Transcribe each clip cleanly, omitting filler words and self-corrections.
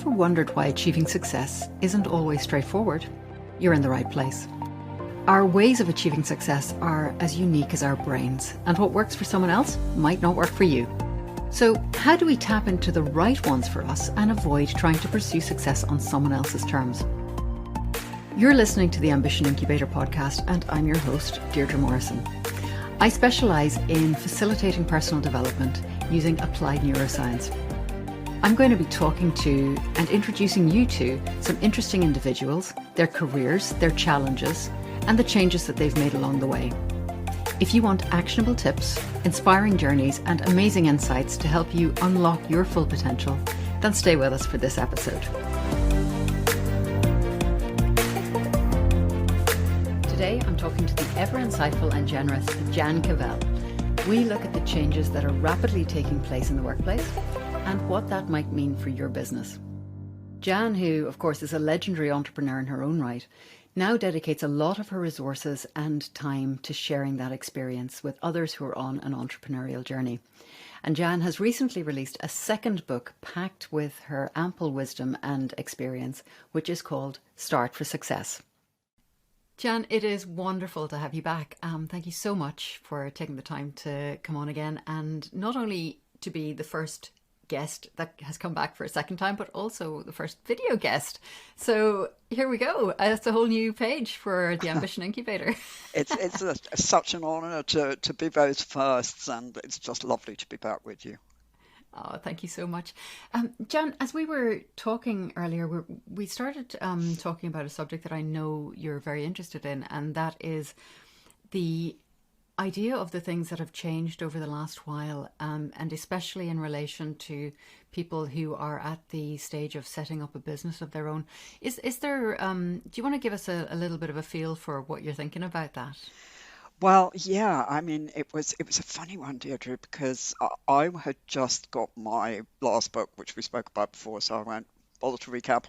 ever wondered why achieving success isn't always straightforward? You're in the right place. Our ways of achieving success are as unique as our brains, and what works for someone else might not work for you. So how do we tap into the right ones for us and avoid trying to pursue success on someone else's terms? You're listening to the Ambition Incubator Podcast, and I'm your host, Deirdre Morrison. I specialise in facilitating personal development using applied neuroscience. I'm going to be talking to and introducing you to some interesting individuals, their careers, their challenges, and the changes that they've made along the way. If you want actionable tips, inspiring journeys, and amazing insights to help you unlock your full potential, then stay with us for this episode. Today, I'm talking to the ever insightful and generous Jan Cavelle. We look at the changes that are rapidly taking place in the workplace and what that might mean for your business. Jan, who of course is a legendary entrepreneur in her own right, now dedicates a lot of her resources and time to sharing that experience with others who are on an entrepreneurial journey. And Jan has recently released a second book packed with her ample wisdom and experience, which is called Start for Success. Jan, it is wonderful to have you back. Thank you so much for taking the time to come on again, and not only to be the first guest that has come back for a second time, but also the first video guest. So here we go. It's a whole new page for the Ambition Incubator. It's such an honour to be both firsts, and it's just lovely to be back with you. Oh, thank you so much. Jan, as we were talking earlier, we started talking about a subject that I know you're very interested in, and that is the idea of the things that have changed over the last while, and especially in relation to people who are at the stage of setting up a business of their own. Is there, do you want to give us a little bit of a feel for what you're thinking about that? Well, yeah, I mean, it was a funny one, Deirdre, because I had just got my last book, which we spoke about before, so I won't bother to recap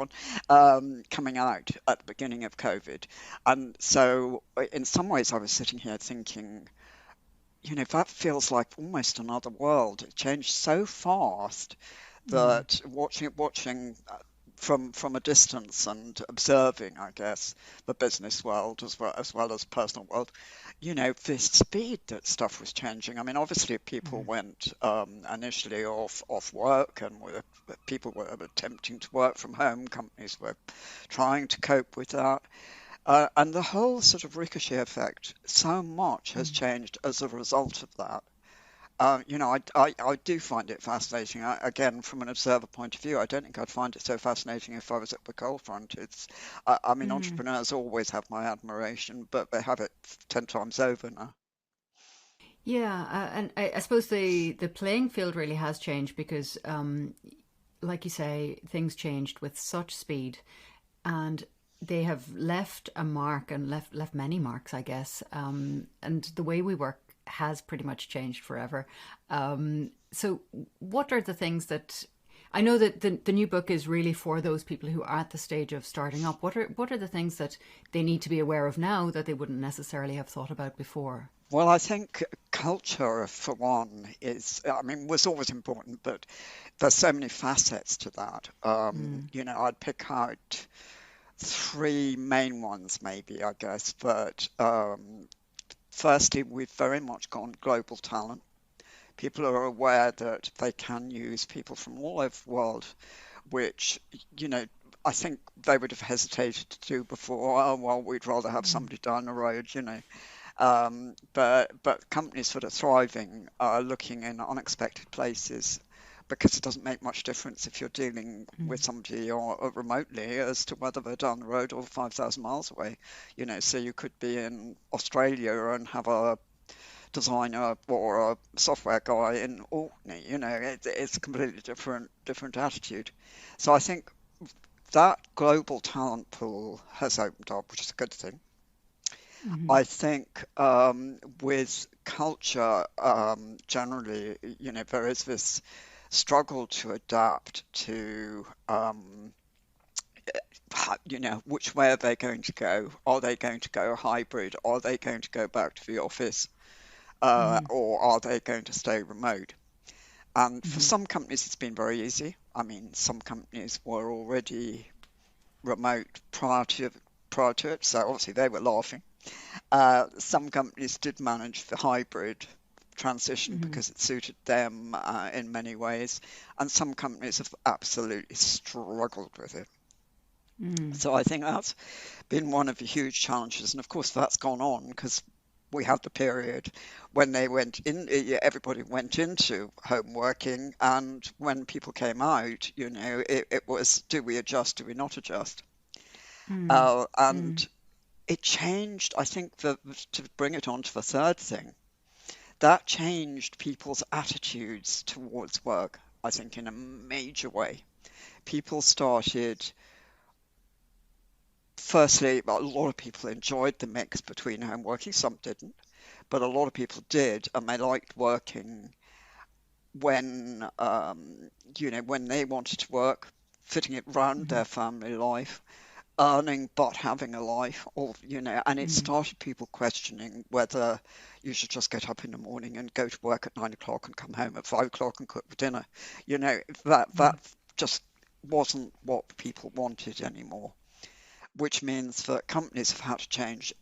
on, coming out at the beginning of COVID. And so in some ways I was sitting here thinking, you know, that feels like almost another world. It changed so fast that watching from a distance and observing, I guess, the business world as well as personal world, you know, the speed that stuff was changing. I mean, obviously people went initially off work, and people were attempting to work from home. Companies were trying to cope with that. And the whole sort of ricochet effect, so much has changed as a result of that. You know, I do find it fascinating. Again, from an observer point of view, I don't think I'd find it so fascinating if I was at the cold front. I mean, entrepreneurs always have my admiration, but they have it 10 times over now. Yeah, and I suppose the playing field really has changed because, like you say, things changed with such speed, and they have left a mark and left many marks, I guess. And the way we work has pretty much changed forever. So what are the things that, I know that the new book is really for those people who are at the stage of starting up. What are the things that they need to be aware of now that they wouldn't necessarily have thought about before? Well, I think culture, for one, was always important, but there's so many facets to that. You know, I'd pick out three main ones, maybe, I guess. But firstly, we've very much gone global talent. People are aware that they can use people from all over the world, which, you know, I think they would have hesitated to do before. Oh, well, we'd rather have somebody down the road, you know. But companies that are thriving are looking in unexpected places, because it doesn't make much difference if you're dealing with somebody or remotely as to whether they're down the road or 5,000 miles away. You know, so you could be in Australia and have a designer or a software guy in Orkney. You know, it's a completely different attitude. So I think that global talent pool has opened up, which is a good thing. I think with culture, generally, you know, there is this struggle to adapt to, you know, which way are they going to go? Are they going to go hybrid? Are they going to go back to the office? Or are they going to stay remote? And for some companies, it's been very easy. I mean, some companies were already remote prior to it, so obviously they were laughing. Some companies did manage the hybrid transition Mm-hmm. because it suited them in many ways, and some companies have absolutely struggled with it. Mm. So I think that's been one of the huge challenges, and of course that's gone on because we had the period when they went in, everybody went into home working, and when people came out, it was, do we adjust, do we not adjust? Mm. Mm. And it changed, I think, to bring it on to the third thing, that changed people's attitudes towards work, I think, in a major way. People started, firstly, a lot of people enjoyed the mix between home working, some didn't, but a lot of people did, and they liked working when, when they wanted to work, fitting it round Mm-hmm. their family life, earning but having a life, or and it Mm. started people questioning whether you should just get up in the morning and go to work at 9 o'clock and come home at 5 o'clock and cook for dinner. That Mm. just wasn't what people wanted anymore, which means that companies have had to change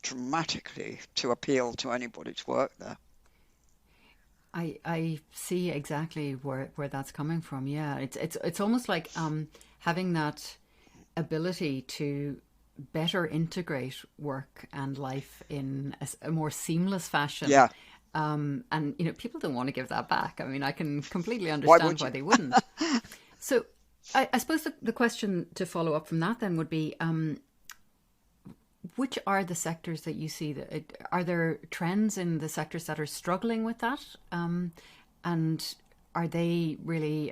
dramatically to appeal to anybody to work there. I see exactly where that's coming from. Yeah, it's almost like having that ability to better integrate work and life in a more seamless fashion. Yeah, And people don't want to give that back. I mean, I can completely why understand would why you? they wouldn't. So, I suppose the question to follow up from that then would be, which are the sectors that you see that are there trends in the sectors that are struggling with that, and are they really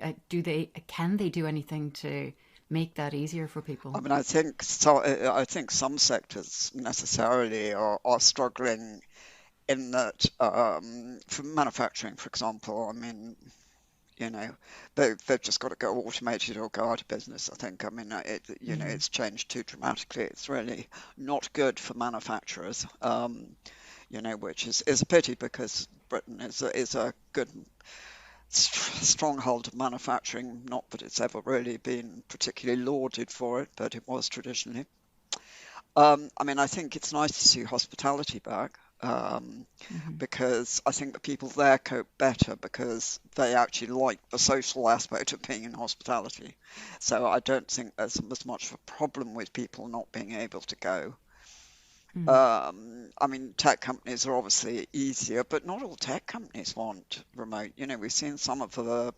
can they do anything to make that easier for I people? mean, I think so. I think some sectors necessarily are struggling in that, for manufacturing, for example, I mean, they've just got to go automated or go out of business, I think. I mean, Mm. it's changed too dramatically. It's really not good for manufacturers, which is a pity because Britain is a good stronghold of manufacturing. Not that it's ever really been particularly lauded for it, but it was traditionally. I mean, I think it's nice to see hospitality back, Hmm. because I think the people there cope better because they actually like the social aspect of being in hospitality. So I don't think there's as much of a problem with people not being able to go. Mm. I mean, tech companies are obviously easier, but not all tech companies want remote. We've seen some of the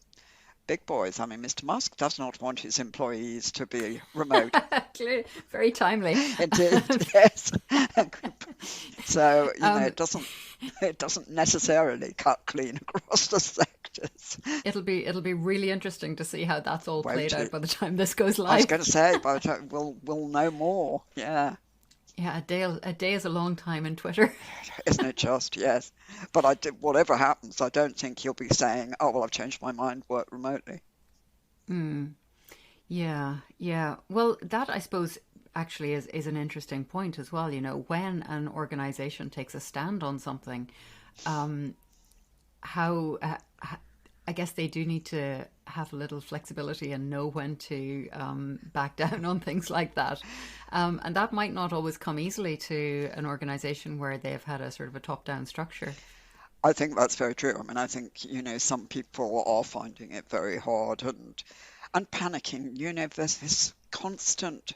big boys. I mean, Mr. Musk does not want his employees to be remote. Very timely. Indeed, yes. So, um, it doesn't necessarily cut clean across the sectors. it'll be really interesting to see how that's all played Won't out it? by the time this goes I was live. going to say, by the time we'll know more. Yeah, Yeah, a day is a long time in Twitter. isn't it just? Yes. But whatever happens, I don't think he'll be saying, "Oh, well, I've changed my mind, work remotely." Mm. Yeah, yeah. Well, that I suppose actually is an interesting point as well. When an organization takes a stand on something, um, how I guess they do need to have a little flexibility and know when to back down on things like that. And that might not always come easily to an organization where they've had a sort of a top-down structure. I think that's very true. I mean, I think, some people are finding it very hard and panicking. There's this constant,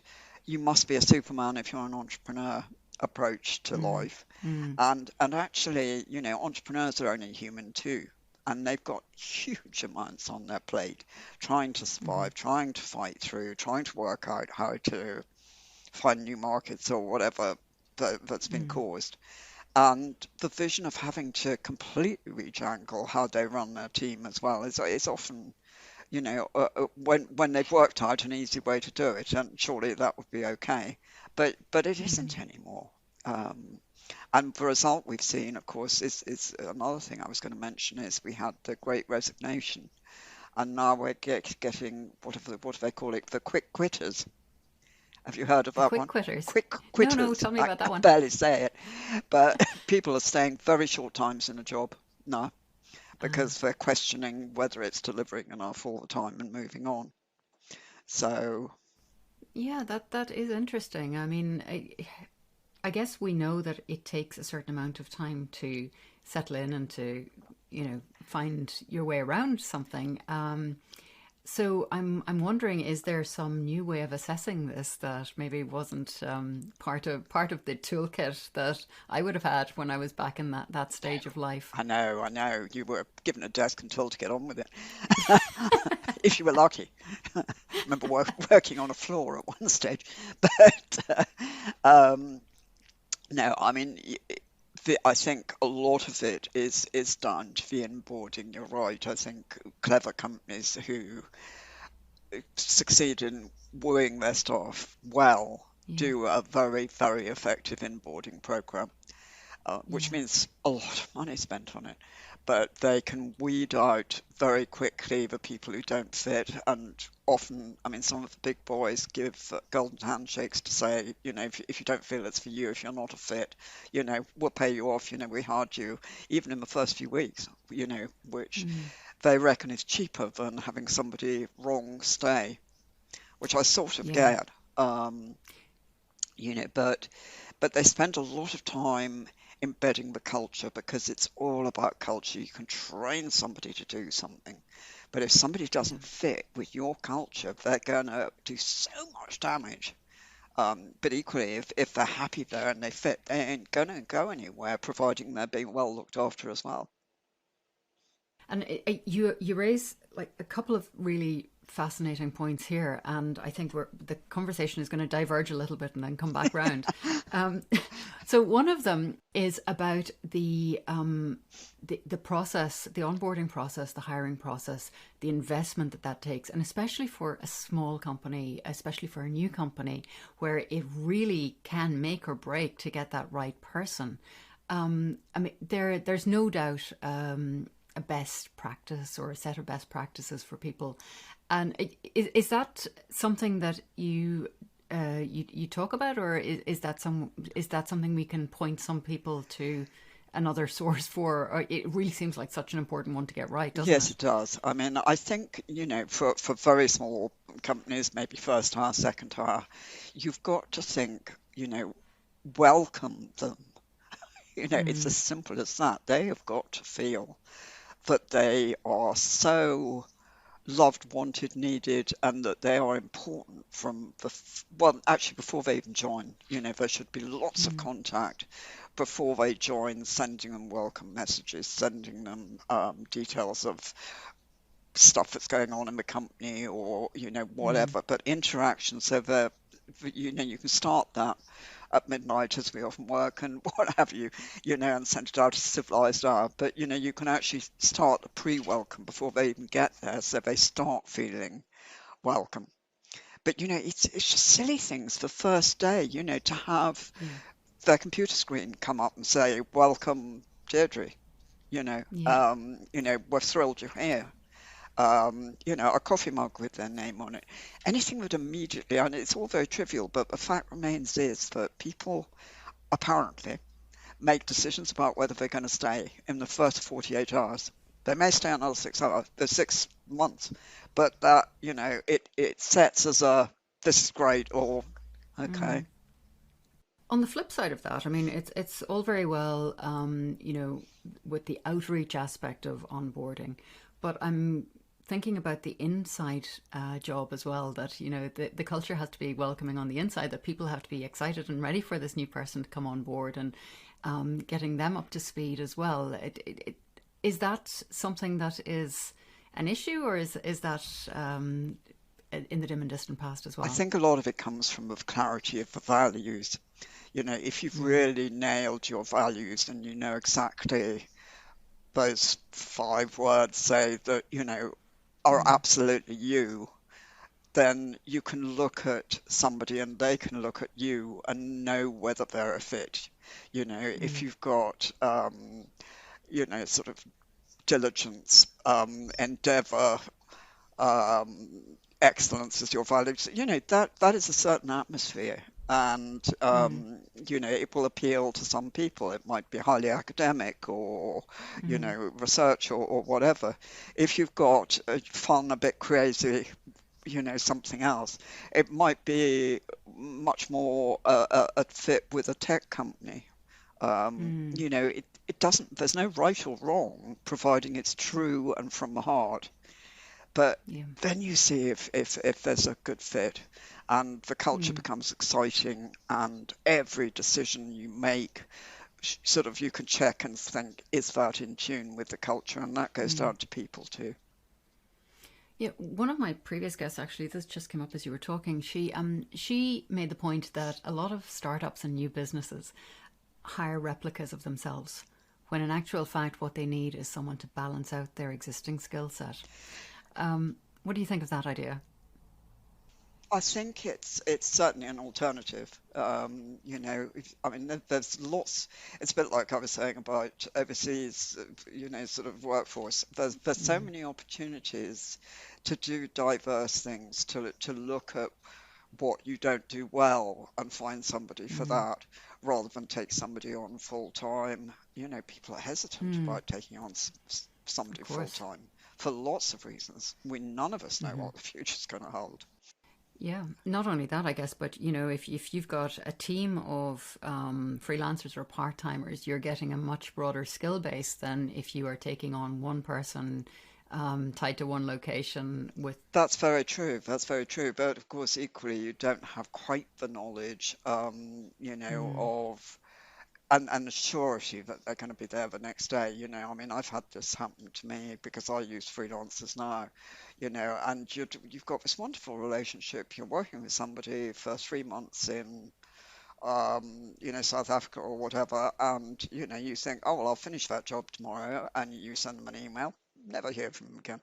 you must be a superman if you're an entrepreneur approach to Mm, life. mm, And actually, entrepreneurs are only human too. And they've got huge amounts on their plate, trying to mm, survive, trying to fight through, trying to work out how to find new markets or whatever that's been mm, caused. And the vision of having to completely rejangle how they run their team as well is often, when they've worked out an easy way to do it, and surely that would be okay. But it mm. isn't anymore. Um, and the result we've seen, of course, is another thing I was going to mention is we had the Great Resignation, and now we're getting what do they call it? The quick quitters. Have you heard of The that quick one? quitters. Quick No, no, quitters. tell me I about that can one. barely say it, but people are staying very short times in a job now because they're questioning whether it's delivering enough all the time and moving on. So, Yeah, that is interesting. I mean, I guess we know that it takes a certain amount of time to settle in and to, find your way around something. So I'm wondering, is there some new way of assessing this that maybe wasn't part of the toolkit that I would have had when I was back in that stage of life? I know, you were given a desk and told to get on with it. If you were lucky. I remember working on a floor at one stage. But no, I mean, I think a lot of it is down to the onboarding. You're right. I think clever companies who succeed in wooing their staff well Yeah, do a very, very effective onboarding program, which yeah, means a lot of money spent on it. But they can weed out very quickly the people who don't fit. And often, I mean, some of the big boys give golden handshakes to say, if you don't feel it's for you, if you're not a fit, we'll pay you off. We hired you even in the first few weeks, which mm, they reckon is cheaper than having somebody wrong stay, which I sort of yeah, get. But they spend a lot of time embedding the culture because it's all about culture. You can train somebody to do something, but if somebody yeah. doesn't fit with your culture, they're going to do so much damage. But equally, if they're happy there and they fit, they ain't going to go anywhere, providing they're being well looked after as well. And you raise like a couple of really fascinating points here, and I think the conversation is going to diverge a little bit and then come back round. Um, so one of them is about the process, the onboarding process, the hiring process, the investment that takes, and especially for a small company, especially for a new company, where it really can make or break to get that right person. I mean, there's no doubt. A best practice or a set of best practices for people, and is that something that you talk about, or is that something we can point some people to another source for? Or it really seems like such an important one to get right, doesn't Yes, it? it does. I mean, I think, for very small companies, maybe first hire, second hire, you've got to think, welcome them. It's as Mm, simple as that. They have got to feel that they are so loved, wanted, needed, and that they are important from well, actually, before they even join. There should be lots of mm, contact before they join, sending them welcome messages, sending them details of stuff that's going on in the company or, mm. whatever. But interaction, so that, you can start that at midnight as we often work and what have you, and send it out as a civilized hour. But, you can actually start a pre-welcome before they even get there, so they start feeling welcome. But, it's just silly things the first day, to have Yeah, their computer screen come up and say, welcome, Deirdre, yeah, we're thrilled you're here. A coffee mug with their name on it. Anything that immediately, and it's all very trivial, but the fact remains is that people apparently make decisions about whether they're going to stay in the first 48 hours. They may stay another 6 hours, the 6 months, but that, it sets as this is great or okay. mm. On the flip side of that, I mean, it's all very well, with the outreach aspect of onboarding, but I'm thinking about the inside job as well. That the culture has to be welcoming on the inside. That people have to be excited and ready for this new person to come on board, and getting them up to speed as well. Is that something that is an issue, or is that in the dim and distant past as I well? think a lot of it comes from the clarity of the values. If you've Mm, really nailed your values and you know exactly those 5 words say that, are mm, absolutely you, then you can look at somebody and they can look at you and know whether they're a fit. If mm, you've got, sort of diligence, endeavor, excellence as your values, that is a certain atmosphere. And it will appeal to some people. It might be highly academic or research or whatever. If you've got fun, a bit crazy, something else, it might be much more a fit with a tech company. It doesn't, there's no right or wrong, providing it's true and from the heart. But Yeah. then you see if there's a good fit, and the culture becomes exciting, and every decision you make, sort of you can check and think, is that in tune with the culture? And that goes down to people too. Yeah, one of my previous guests, actually, this just came up as you were talking. She made the point that a lot of startups and new businesses hire replicas of themselves, when in actual fact what they need is someone to balance out their existing skill set. What do you think of that idea? I think it's certainly an alternative. I mean, there's lots. It's a bit like I was saying about overseas, sort of workforce. There's so many opportunities to do diverse things, to look at what you don't do well and find somebody for that, rather than take somebody on full time. People are hesitant about taking on somebody Of full course. time for lots of reasons. None of us know what the future's going to hold. Yeah, not only that, I guess, but if you've got a team of freelancers or part timers, you're getting a much broader skill base than if you are taking on one person tied to one location with. That's very true. That's very true. But of course, equally, you don't have quite the knowledge, of and the surety that they're going to be there the next day. I mean, I've had this happen to me because I use freelancers now, and you've got this wonderful relationship. You're working with somebody for 3 months in, South Africa or whatever, and you think, oh well, I'll finish that job tomorrow, and you send them an email, never hear from them again.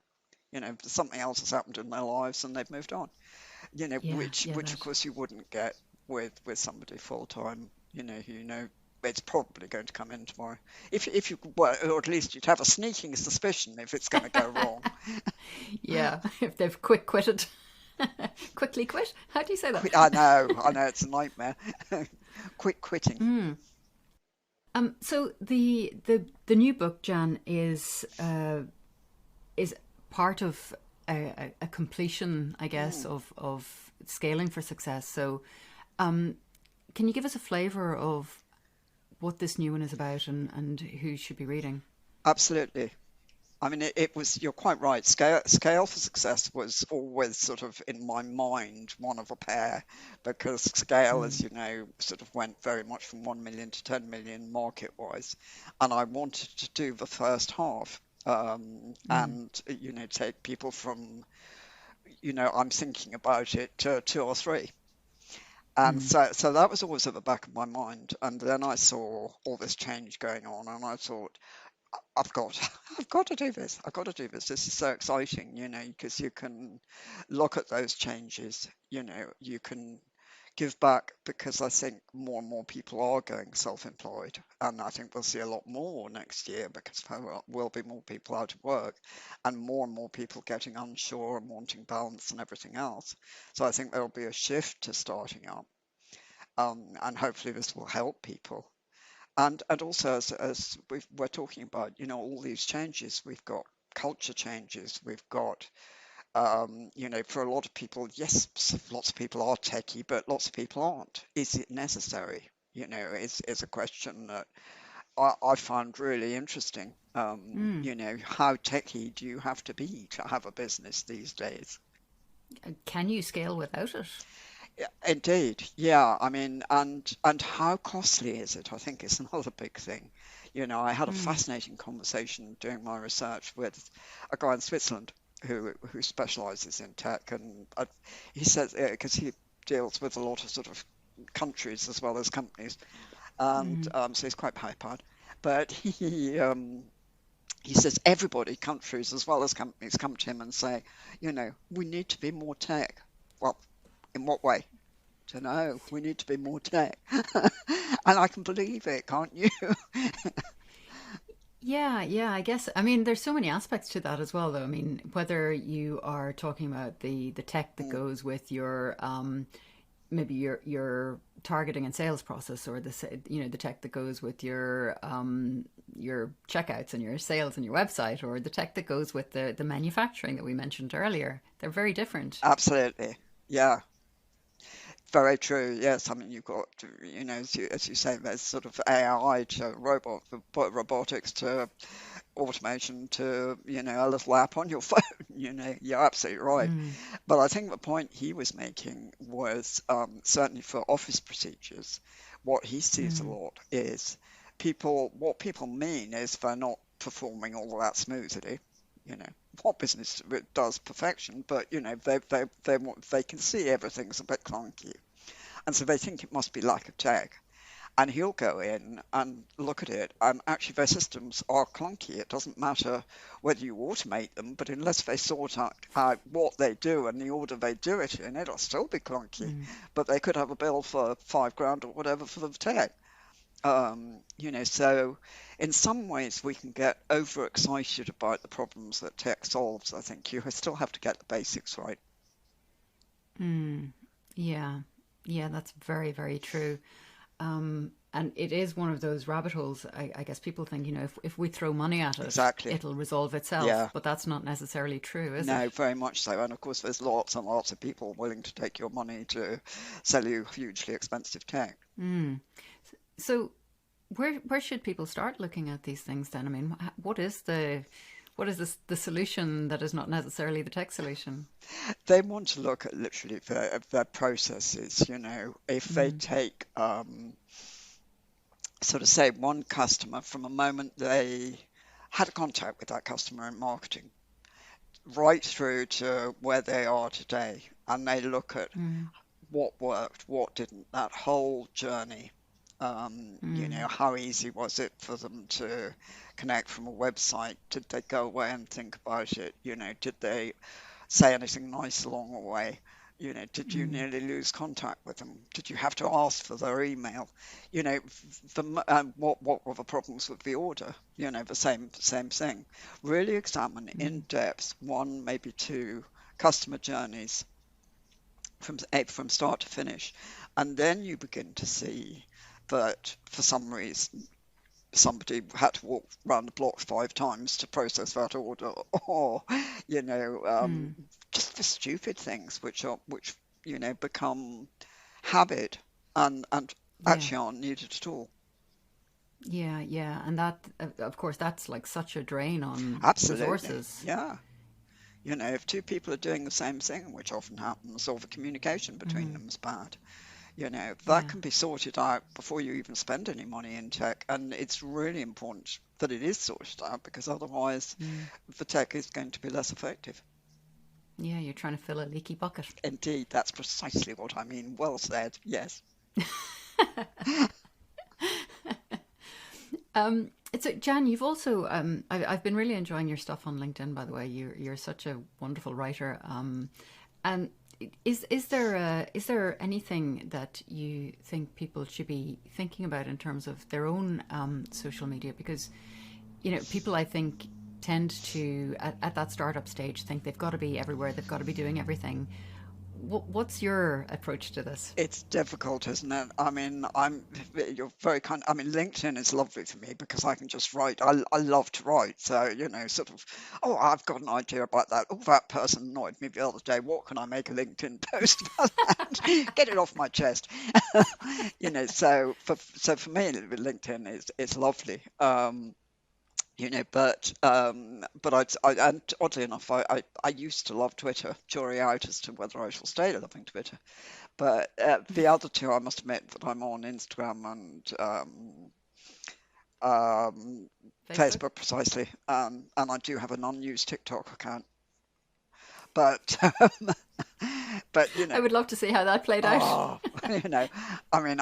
Something else has happened in their lives and they've moved on. Yeah, yeah, Which of that. course you wouldn't get with somebody full time. It's probably going to come in tomorrow. If you well, or at least you'd have a sneaking suspicion if it's going to go wrong. Yeah, if they've quitted. Quickly quit? How do you say that? I know, it's a nightmare. Quick quitting. So the new book, Jan, is part of a completion, I guess, Mm, of scaling for success. So, can you give us a flavour of what this new one is about and who should be reading? absolutely. I mean, it was, you're quite right. Scale for success was always sort of in my mind one of a pair, because scale, as Mm, you know, sort of went very much from 1 million to 10 million market wise. And I wanted to do the first half, mm, and, take people from, I'm thinking about it, to two or three. And mm. so that was always at the back of my mind. And then I saw all this change going on, and I thought, I've got, I've got to do this. I've got to do this. This is so exciting, because you can look at those changes. You can give back, because I think more and more people are going self-employed, and I think we'll see a lot more next year because there will be more people out of work, and more people getting unsure and wanting balance and everything else. So I think there will be a shift to starting up, and hopefully this will help people. And also, as we're talking about, all these changes, we've got culture changes, we've got, for a lot of people, yes, lots of people are techie, but lots of people aren't. Is it necessary? Is a question that I find really interesting. How techie do you have to be to have a business these days? Can you scale without it? Yeah, indeed, yeah. I mean, and how costly is it? I think is another big thing. I had a fascinating conversation doing my research with a guy in Switzerland who specializes in tech, and he says, because he deals with a lot of sort of countries as well as companies, and so he's quite high powered. But he says everybody, countries as well as companies, come to him and say, we need to be more tech. Well, in what way? Don't know. We need to be more tech. And I can believe it, can't you? Yeah, yeah, I guess. I mean, there's so many aspects to that as well, though. I mean, whether you are talking about the tech that Mm, goes with your maybe your targeting and sales process, or the tech that goes with your checkouts and your sales and your website, or the tech that goes with the manufacturing that we mentioned earlier. They're very different. Absolutely. Yeah. Very true. Yes, I mean you've got, as you say, there's sort of AI to robotics to automation to, a little app on your phone. You're absolutely right. Mm, But I think the point he was making was certainly for office procedures, what he sees a mm, lot is what people mean is they're not performing all that smoothly. You know, what business does perfection, but they can see everything's a bit clunky, and so they think it must be lack of tech. And he'll go in and look at it, and actually their systems are clunky. It doesn't matter whether you automate them, but unless they sort out what they do and the order they do it in, it'll still be clunky. mm. But they could have a bill for 5 grand or whatever for the tech. So in some ways we can get overexcited about the problems that tech solves. I think you still have to get the basics right. Mm, yeah, yeah, that's very, very true. And it is one of those rabbit holes. I guess people think, if we throw money at it, Exactly. it'll resolve itself. Yeah. But that's not necessarily true, is it? No, very much so. And of course, there's lots and lots of people willing to take your money to sell you hugely expensive tech. Mm. So, where should people start looking at these things then? I mean, what is the solution that is not necessarily the tech solution? They want to look at literally their processes. If they Mm, take, sort of say, one customer from a moment they had a contact with that customer in marketing, right through to where they are today, and they look at mm, what worked, what didn't, that whole journey. mm, How easy was it for them to connect from a website? Did they go away and think about it? Did they say anything nice along the way? Did you mm, nearly lose contact with them? Did you have to ask for their email? What were the problems with the order? The same thing. Really examine in mm, depth one, maybe two customer journeys from start to finish, and then you begin to see that for some reason somebody had to walk around the block 5 times to process that order, or you know, um, mm. just the stupid things which become habit and Yeah, actually aren't needed at all. yeah, yeah. And that, of course, that's like such a drain on Absolutely, resources. yeah. If two people are doing the same thing, which often happens, or the communication between Mm, them is bad, that yeah. can be sorted out before you even spend any money in tech. And it's really important that it is sorted out because otherwise Mm. the tech is going to be less effective. Yeah, you're trying to fill a leaky bucket. Indeed, that's precisely what I mean. Well said. Yes. So Jan, you've also I've been really enjoying your stuff on LinkedIn. By the way, you're such a wonderful writer. And is there anything that you think people should be thinking about in terms of their own social media? Because people, I think, tend to at that startup stage think they've got to be everywhere, they've got to be doing everything. What's your approach to this? It's difficult, isn't it? I mean, you're very kind. I mean, LinkedIn is lovely for me because I can just write. I love to write. So, sort of, oh, I've got an idea about that. Oh, that person annoyed me the other day. What can I make a LinkedIn post about that? Get it off my chest. So for me, LinkedIn is lovely. And oddly enough, I used to love Twitter. Jury out as to whether I shall stay loving Twitter. But the other two, I must admit that I'm on Instagram and Facebook? Facebook precisely, and I do have an unused TikTok account. But but I would love to see how that played out. oh, you know, I mean,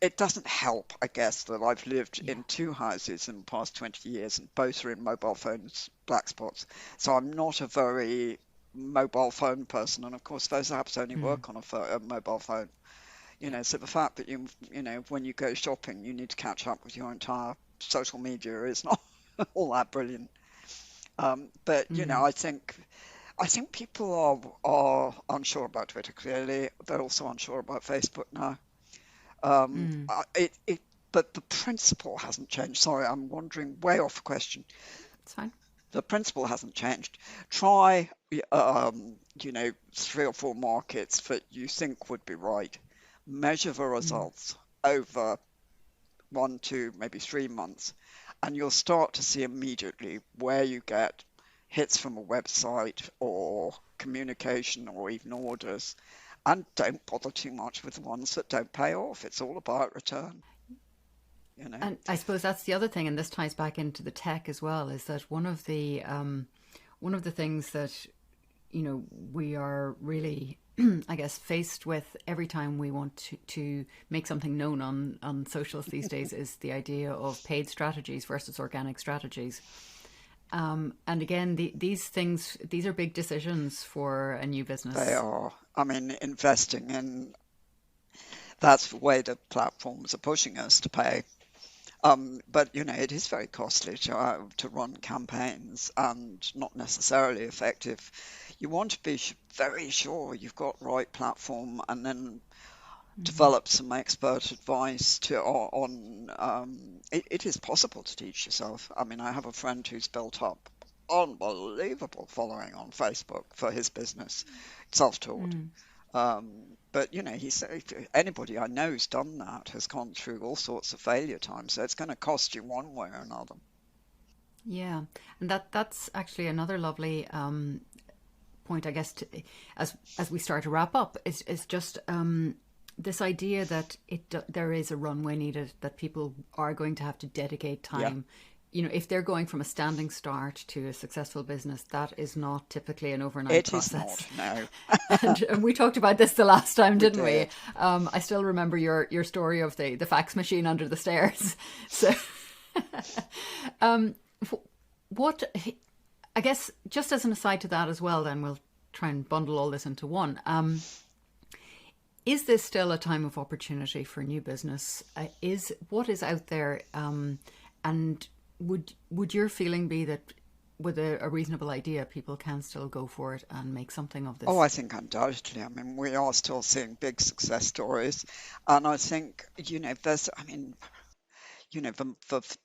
it doesn't help, I guess, that I've lived Yeah. in two houses in the past 20 years, and both are in mobile phones, black spots. So I'm not a very mobile phone person, and of course, those apps only Mm, work on a mobile phone. So the fact that when you go shopping, you need to catch up with your entire social media is not all that brilliant. But mm, I think I think people are unsure about Twitter, clearly. They're also unsure about Facebook now. Mm, But the principle hasn't changed. Sorry, I'm wandering way off the question. it's fine. The principle hasn't changed. Try, you know, 3 or 4 markets that you think would be right. Measure the Mm, results over 1, 2, maybe 3 months, and you'll start to see immediately where you get hits from a website or communication or even orders. And don't bother too much with the ones that don't pay off. It's all about return, you know. and I suppose that's the other thing, and this ties back into the tech as well, is that one of the things that we are really, I guess, faced with every time we want to make something known on socials these days is the idea of paid strategies versus organic strategies. And again, these are big decisions for a new They business. are, I mean, investing in, that's the way the platforms are pushing us to pay. But you know, it is very costly to run campaigns and not necessarily effective. You want to be very sure you've got right platform, and then Mm-hmm. develop some expert advice on. It is possible to teach yourself. I mean, I have a friend who's built up unbelievable following on Facebook for his business, self-taught. Mm. But you know, he said anybody I know who's done that has gone through all sorts of failure times, so it's going to cost you one way or another. Yeah, and that's actually another lovely point, I guess, as we start to wrap up, is just this idea that there is a runway needed, that people are going to have to dedicate Yeah, time. If they're going from a standing start to a successful business, that is not typically an overnight it is process. not. No, And we talked about this the last time, we didn't we? did. I still remember your story of the fax machine under the stairs. So, what I guess, just as an aside to that as well, then we'll try and bundle all this into one. Is this still a time of opportunity for new business? Is what is out there, and would your feeling be that with a reasonable idea, people can still go for it and make something of Oh, this? I think undoubtedly. I mean, we are still seeing big success stories, and I think you know, there's. I mean, you know, the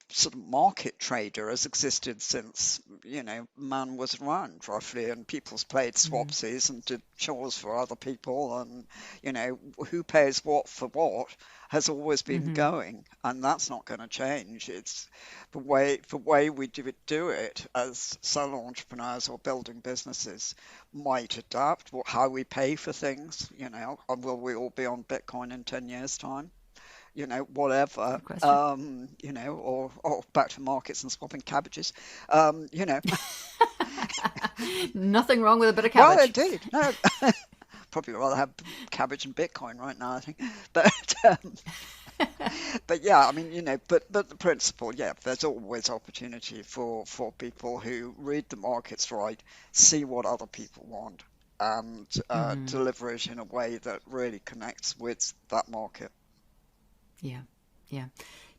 sort of market trader has existed since, you know, man was around roughly, and people's played Mm, swapsies and did chores for other people, and, you know, who pays what for what has always been hmm going, and that's not going to change. It's the way we do it as solo entrepreneurs or building businesses might adapt. How we pay for things, you know, will we all be on Bitcoin in 10 years' time? You know, whatever, Good question. you know, or back to markets and swapping cabbages, you know. Nothing wrong with a bit of Well, cabbage. indeed, no, probably rather have cabbage and Bitcoin right now, I think. But but yeah, I mean, you know, but the principle, yeah, there's always opportunity for people who read the markets right, see what other people want, and Hmm. deliver it in a way that really connects with that market. Yeah, yeah.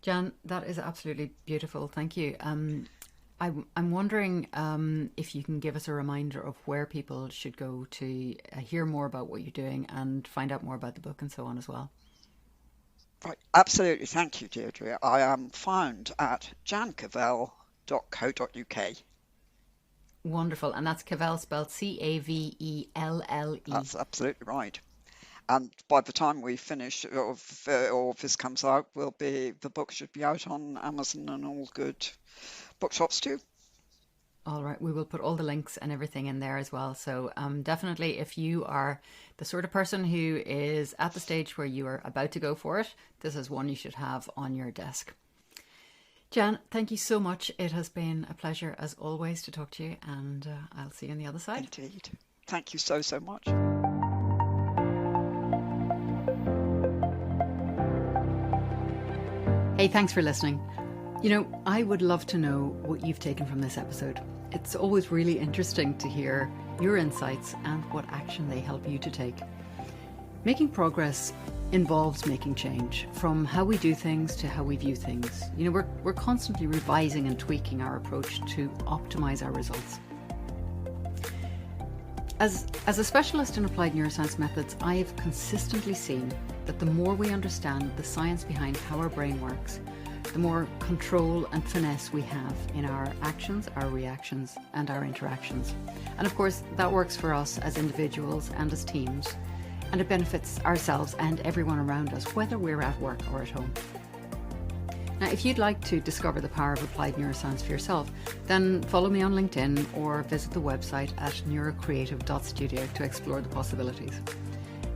Jan, that is absolutely beautiful. Thank you. I'm wondering if you can give us a reminder of where people should go to hear more about what you're doing and find out more about the book and so on as well. Right, absolutely. Thank you, Deirdre. I am found at jancavelle.co.uk. Wonderful. And that's Cavell, spelled Cavelle. That's absolutely right. And by the time we finish, or if this comes out, the book should be out on Amazon and all good bookshops too. All right, we will put all the links and everything in there as well. So definitely, if you are the sort of person who is at the stage where you are about to go for it, this is one you should have on your desk. Jan, thank you so much. It has been a pleasure as always to talk to you, and I'll see you on the other side. Indeed. Thank you so much. Hey, thanks for listening. I would love to know what you've taken from this episode. It's always really interesting to hear your insights and what action they help you to take. Making progress involves making change, from how we do things to how we view things. We're constantly revising and tweaking our approach to optimize our results. As a specialist in applied neuroscience methods, I have consistently seen that the more we understand the science behind how our brain works, the more control and finesse we have in our actions, our reactions, and our interactions. And of course, that works for us as individuals and as teams, and it benefits ourselves and everyone around us, whether we're at work or at home. Now, if you'd like to discover the power of applied neuroscience for yourself, then follow me on LinkedIn or visit the website at neurocreative.studio to explore the possibilities.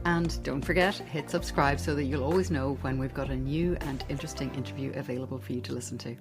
And don't forget, hit subscribe so that you'll always know when we've got a new and interesting interview available for you to listen to.